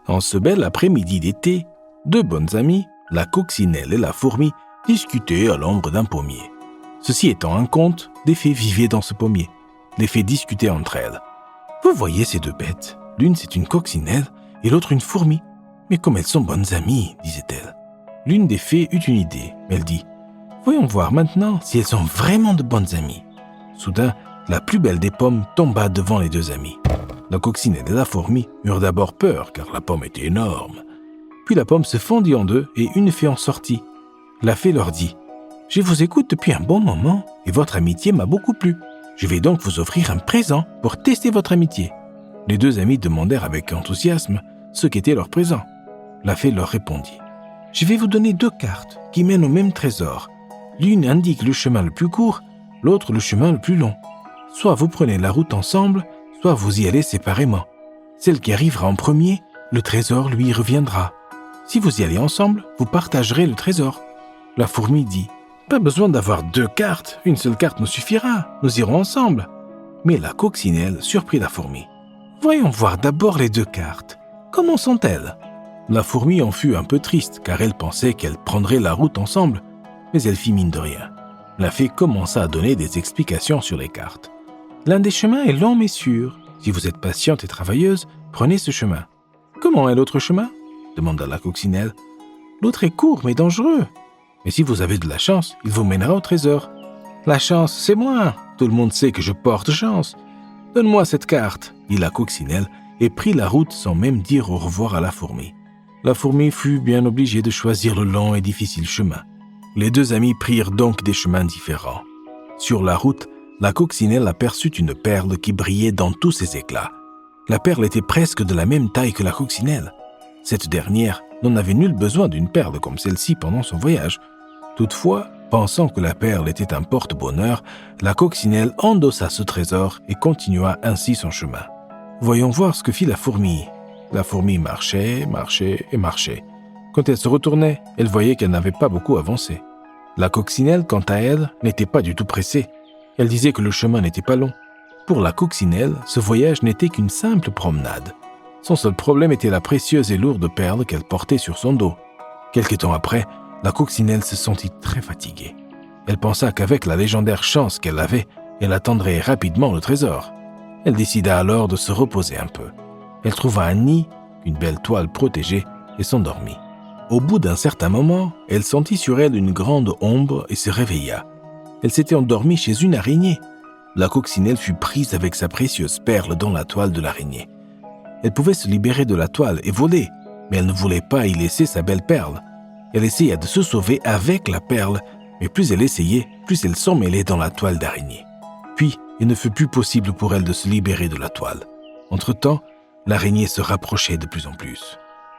En ce bel après-midi d'été, deux bonnes amies, la coccinelle et la fourmi, discutaient à l'ombre d'un pommier. Ceci étant un conte, des fées vivaient dans ce pommier. Les fées discutaient entre elles. « Vous voyez ces deux bêtes, l'une c'est une coccinelle et l'autre une fourmi. Mais comme elles sont bonnes amies, disait-elle. » L'une des fées eut une idée. Elle dit « Voyons voir maintenant si elles sont vraiment de bonnes amies. » Soudain, la plus belle des pommes tomba devant les deux amies. La coccinelle et la fourmi eurent d'abord peur, car la pomme était énorme. Puis la pomme se fendit en deux et une fée en sortit. La fée leur dit « Je vous écoute depuis un bon moment et votre amitié m'a beaucoup plu. Je vais donc vous offrir un présent pour tester votre amitié. » Les deux amies demandèrent avec enthousiasme ce qu'était leur présent. La fée leur répondit « Je vais vous donner deux cartes qui mènent au même trésor. L'une indique le chemin le plus court, l'autre le chemin le plus long. Soit vous prenez la route ensemble, soit vous y allez séparément. Celle qui arrivera en premier, le trésor lui reviendra. Si vous y allez ensemble, vous partagerez le trésor. » La fourmi dit « Pas besoin d'avoir deux cartes, une seule carte nous suffira, nous irons ensemble. » Mais la coccinelle surprit la fourmi. « Voyons voir d'abord les deux cartes. Comment sont-elles ?» La fourmi en fut un peu triste, car elle pensait qu'elle prendrait la route ensemble, mais elle fit mine de rien. La fée commença à donner des explications sur les cartes. « L'un des chemins est long mais sûr. Si vous êtes patiente et travailleuse, prenez ce chemin. »« Comment est l'autre chemin ?» demanda la coccinelle. « L'autre est court mais dangereux. Mais si vous avez de la chance, il vous mènera au trésor. »« La chance, c'est moi. Tout le monde sait que je porte chance. Donne-moi cette carte, dit la coccinelle, et prit la route sans même dire au revoir à la fourmi. La fourmi fut bien obligée de choisir le long et difficile chemin. Les deux amis prirent donc des chemins différents. Sur la route, la coccinelle aperçut une perle qui brillait dans tous ses éclats. La perle était presque de la même taille que la coccinelle. Cette dernière n'en avait nul besoin d'une perle comme celle-ci pendant son voyage. Toutefois, pensant que la perle était un porte-bonheur, la coccinelle endossa ce trésor et continua ainsi son chemin. Voyons voir ce que fit la fourmi. La fourmi marchait, marchait et marchait. Quand elle se retournait, elle voyait qu'elle n'avait pas beaucoup avancé. La coccinelle, quant à elle, n'était pas du tout pressée. Elle disait que le chemin n'était pas long. Pour la coccinelle, ce voyage n'était qu'une simple promenade. Son seul problème était la précieuse et lourde perle qu'elle portait sur son dos. Quelque temps après, la coccinelle se sentit très fatiguée. Elle pensa qu'avec la légendaire chance qu'elle avait, elle atteindrait rapidement le trésor. Elle décida alors de se reposer un peu. Elle trouva un nid, une belle toile protégée, et s'endormit. Au bout d'un certain moment, elle sentit sur elle une grande ombre et se réveilla. Elle s'était endormie chez une araignée. La coccinelle fut prise avec sa précieuse perle dans la toile de l'araignée. Elle pouvait se libérer de la toile et voler, mais elle ne voulait pas y laisser sa belle perle. Elle essaya de se sauver avec la perle, mais plus elle essayait, plus elle s'emmêlait dans la toile d'araignée. Puis, il ne fut plus possible pour elle de se libérer de la toile. Entre-temps, l'araignée se rapprochait de plus en plus.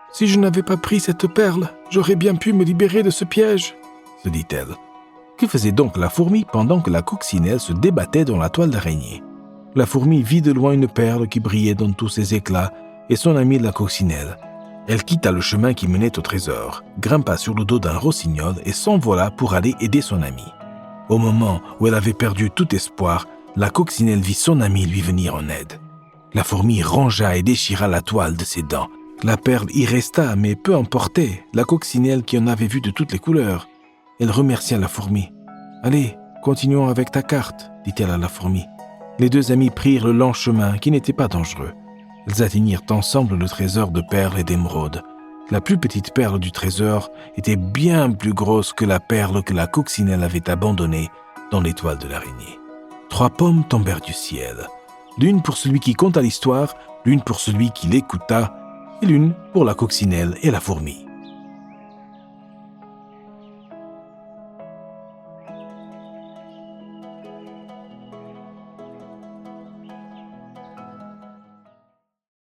« Si je n'avais pas pris cette perle, j'aurais bien pu me libérer de ce piège, » se dit-elle. Que faisait donc la fourmi pendant que la coccinelle se débattait dans la toile d'araignée? La fourmi vit de loin une perle qui brillait dans tous ses éclats et son amie la coccinelle. Elle quitta le chemin qui menait au trésor, grimpa sur le dos d'un rossignol et s'envola pour aller aider son amie. Au moment où elle avait perdu tout espoir, la coccinelle vit son amie lui venir en aide. La fourmi rongea et déchira la toile de ses dents. La perle y resta, mais peu emportait la coccinelle qui en avait vu de toutes les couleurs. Elle remercia la fourmi. « Allez, continuons avec ta carte, dit-elle à la fourmi. » Les deux amis prirent le long chemin qui n'était pas dangereux. Ils atteignirent ensemble le trésor de perles et d'émeraudes. La plus petite perle du trésor était bien plus grosse que la perle que la coccinelle avait abandonnée dans l'étoile de l'araignée. 3 pommes tombèrent du ciel. L'une pour celui qui conta l'histoire, l'une pour celui qui l'écouta, et l'une pour la coccinelle et la fourmi.